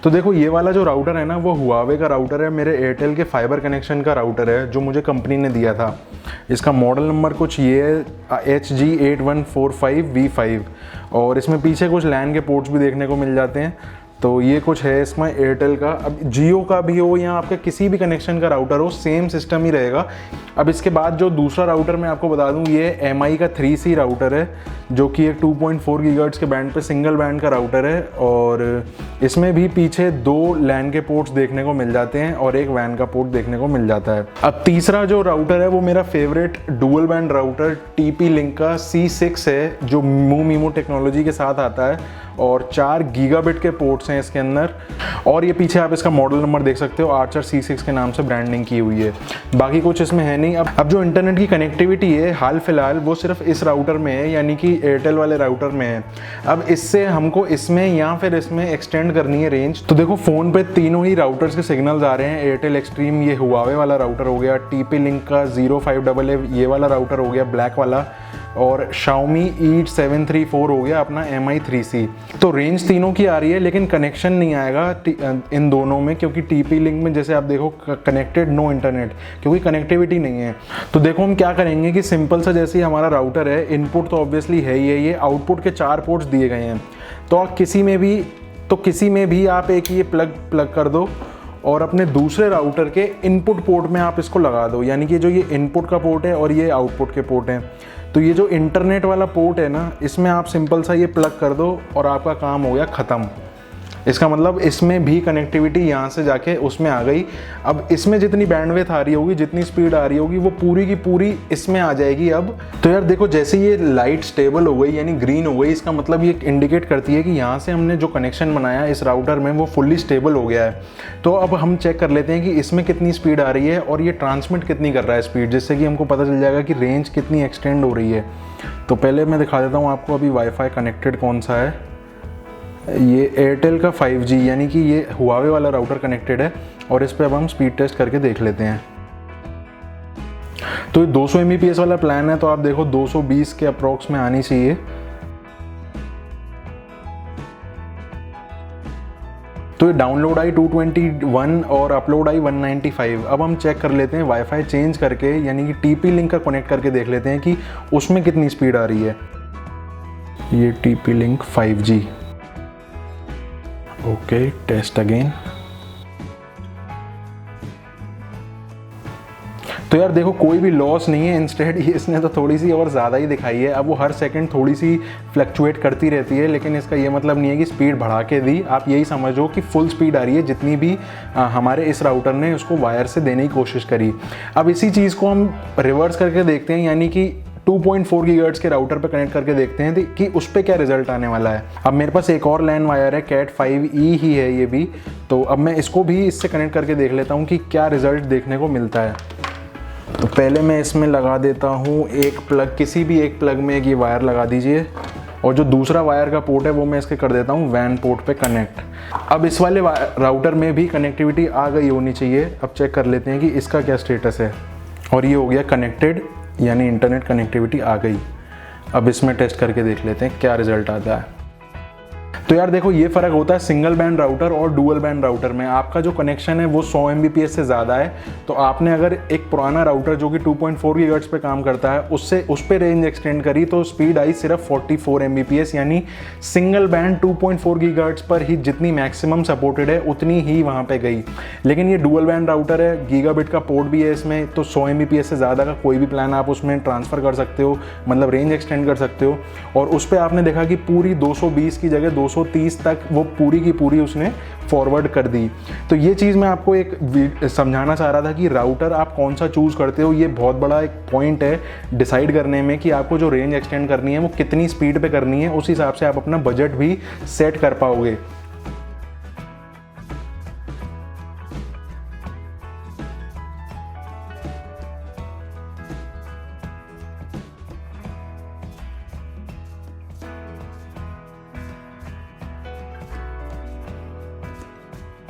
तो देखो ये वाला जो राउटर है ना वो हुआवे का राउटर है, मेरे एयरटेल के फाइबर कनेक्शन का राउटर है जो मुझे कंपनी ने दिया था। इसका मॉडल नंबर कुछ ये है HG8145V5 और इसमें पीछे कुछ लैन के पोर्ट्स भी देखने को मिल जाते हैं। तो ये कुछ है इसमें एयरटेल का। अब जियो का भी हो या आपके किसी भी कनेक्शन का राउटर हो, सेम सिस्टम ही रहेगा। अब इसके बाद जो दूसरा राउटर मैं आपको बता दूं, ये MI का 3C राउटर है जो कि एक 2.4 गीगाहर्ट्ज़ के बैंड पे सिंगल बैंड का राउटर है और इसमें भी पीछे 2 लैन के पोर्ट्स देखने को मिल जाते हैं और एक वैन का पोर्ट देखने को मिल जाता है। अब तीसरा जो राउटर है वो मेरा favourite dual band router TP-Link का C6 है जो MoMeMo टेक्नोलॉजी के साथ आता है और 4 गीगाबिट के पोर्ट्स हैं इसके अंदर। और ये पीछे आप इसका मॉडल नंबर देख सकते हो, आर्चर C6 के नाम से ब्रांडिंग की हुई है। बाकी कुछ इसमें है नहीं। अब जो इंटरनेट की कनेक्टिविटी है हाल फिलहाल वो सिर्फ इस राउटर में है, यानी कि एयरटेल वाले राउटर में है। अब इससे हमको इसमें या फिर इसमें एक्सटेंड करनी है रेंज। तो देखो फ़ोन पे तीनों ही राउटर्स के सिग्नल्स आ रहे हैं। एयरटेल एक्सट्रीम ये हुआवे वाला राउटर हो गया, TP-Link का 05AA ये वाला राउटर हो गया ब्लैक वाला, और Xiaomi EAT734 हो गया अपना MI 3C। तो रेंज तीनों की आ रही है लेकिन कनेक्शन नहीं आएगा इन दोनों में, क्योंकि TP-Link में जैसे आप देखो कनेक्टेड नो इंटरनेट, क्योंकि कनेक्टिविटी नहीं है। तो देखो हम क्या करेंगे कि सिंपल सा जैसे हमारा राउटर है, इनपुट तो ऑब्वियसली है ही है, ये आउटपुट के 4 पोर्ट्स दिए गए हैं। तो आप किसी में भी आप एक ये प्लग कर दो और अपने दूसरे राउटर के इनपुट पोर्ट में आप इसको लगा दो, यानी कि जो ये इनपुट का पोर्ट है और ये आउटपुट के पोर्ट हैं। तो ये जो इंटरनेट वाला पोर्ट है ना, इसमें आप सिंपल सा ये प्लग कर दो और आपका काम हो गया ख़त्म। इसका मतलब इसमें भी कनेक्टिविटी यहाँ से जाके उसमें आ गई। अब इसमें जितनी बैंडविड्थ आ रही होगी, जितनी स्पीड आ रही होगी, वो पूरी की पूरी इसमें आ जाएगी अब। तो यार देखो जैसे ये लाइट स्टेबल हो गई यानी ग्रीन हो गई, इसका मतलब ये इंडिकेट करती है कि यहाँ से हमने जो कनेक्शन बनाया इस राउटर में वो फुल्ली स्टेबल हो गया है। तो अब हम चेक कर लेते हैं कि इसमें कितनी स्पीड आ रही है और ये ट्रांसमिट कितनी कर रहा है स्पीड, जिससे कि हमको पता चल जाएगा कि रेंज कितनी एक्सटेंड हो रही है। तो पहले मैं दिखा देता हूँ आपको अभी वाईफाई कनेक्टेड कौन सा है। ये एयरटेल का 5G यानी कि ये हुआवे वाला राउटर कनेक्टेड है और इस पे अब हम स्पीड टेस्ट करके देख लेते हैं। तो ये 200 Mbps वाला प्लान है, तो आप देखो 220 के अप्रॉक्स में आनी चाहिए। तो ये डाउनलोड आई 221 और अपलोड आई 195। अब हम चेक कर लेते हैं वाईफाई चेंज करके, यानी कि TP-Link का कनेक्ट करके देख लेते हैं कि उसमें कितनी स्पीड आ रही है। ये TP-Link 5G। Okay, test again. तो यार देखो कोई भी लॉस नहीं है, इंस्टेड इसने तो थोड़ी सी और ज़्यादा ही दिखाई है। अब वो हर सेकंड थोड़ी सी फ्लक्चुएट करती रहती है, लेकिन इसका ये मतलब नहीं है कि स्पीड बढ़ा के दी। आप यही समझो कि फुल स्पीड आ रही है जितनी भी हमारे इस राउटर ने उसको वायर से देने की कोशिश करी। अब इसी चीज़ को हम रिवर्स करके देखते हैं, यानी कि 2.4 गीगाहर्ट्ज़ के राउटर पे कनेक्ट करके देखते हैं कि उस पर क्या रिजल्ट आने वाला है। अब मेरे पास एक और लैन वायर है, Cat 5e ही है ये भी। तो अब मैं इसको भी इससे कनेक्ट करके देख लेता हूँ कि क्या रिजल्ट देखने को मिलता है। तो पहले मैं इसमें लगा देता हूँ एक प्लग, किसी भी एक प्लग में एक ये वायर लगा दीजिए, और जो दूसरा वायर का पोर्ट है वो मैं इसके कर देता हूँ वैन पोर्ट पे कनेक्ट। अब इस वाले राउटर में भी कनेक्टिविटी आ गई होनी चाहिए। अब चेक कर लेते हैं कि इसका क्या स्टेटस है, और ये हो गया कनेक्टेड, यानी इंटरनेट कनेक्टिविटी आ गई। अब इसमें टेस्ट करके देख लेते हैं क्या रिजल्ट आता है। तो यार देखो ये फ़र्क होता है सिंगल बैंड राउटर और डुअल बैंड राउटर में। आपका जो कनेक्शन है वो 100 Mbps से ज़्यादा है, तो आपने अगर एक पुराना राउटर जो कि 2.4 गीगाहर्ट्ज़ पे काम करता है उस पे रेंज एक्सटेंड करी तो स्पीड आई सिर्फ 44 Mbps, यानी सिंगल बैंड 2.4 गीगाहर्ट्ज़ पर ही जितनी मैक्सिमम सपोर्टेड है उतनी ही वहाँ पर गई। लेकिन ये डुअल बैंड राउटर है, गीगाबिट का पोर्ट भी है इसमें, तो 100 Mbps से ज़्यादा का कोई भी प्लान आप उसमें ट्रांसफ़र कर सकते हो, मतलब रेंज एक्सटेंड कर सकते हो। और उस पर आपने देखा कि पूरी 220 की जगह 230 तक वो पूरी की पूरी उसने फॉरवर्ड कर दी। तो ये चीज़ मैं आपको एक समझाना चाह रहा था कि राउटर आप कौन सा चूज़ करते हो, ये बहुत बड़ा एक पॉइंट है डिसाइड करने में कि आपको जो रेंज एक्सटेंड करनी है वो कितनी स्पीड पे करनी है। उस हिसाब से आप अपना बजट भी सेट कर पाओगे।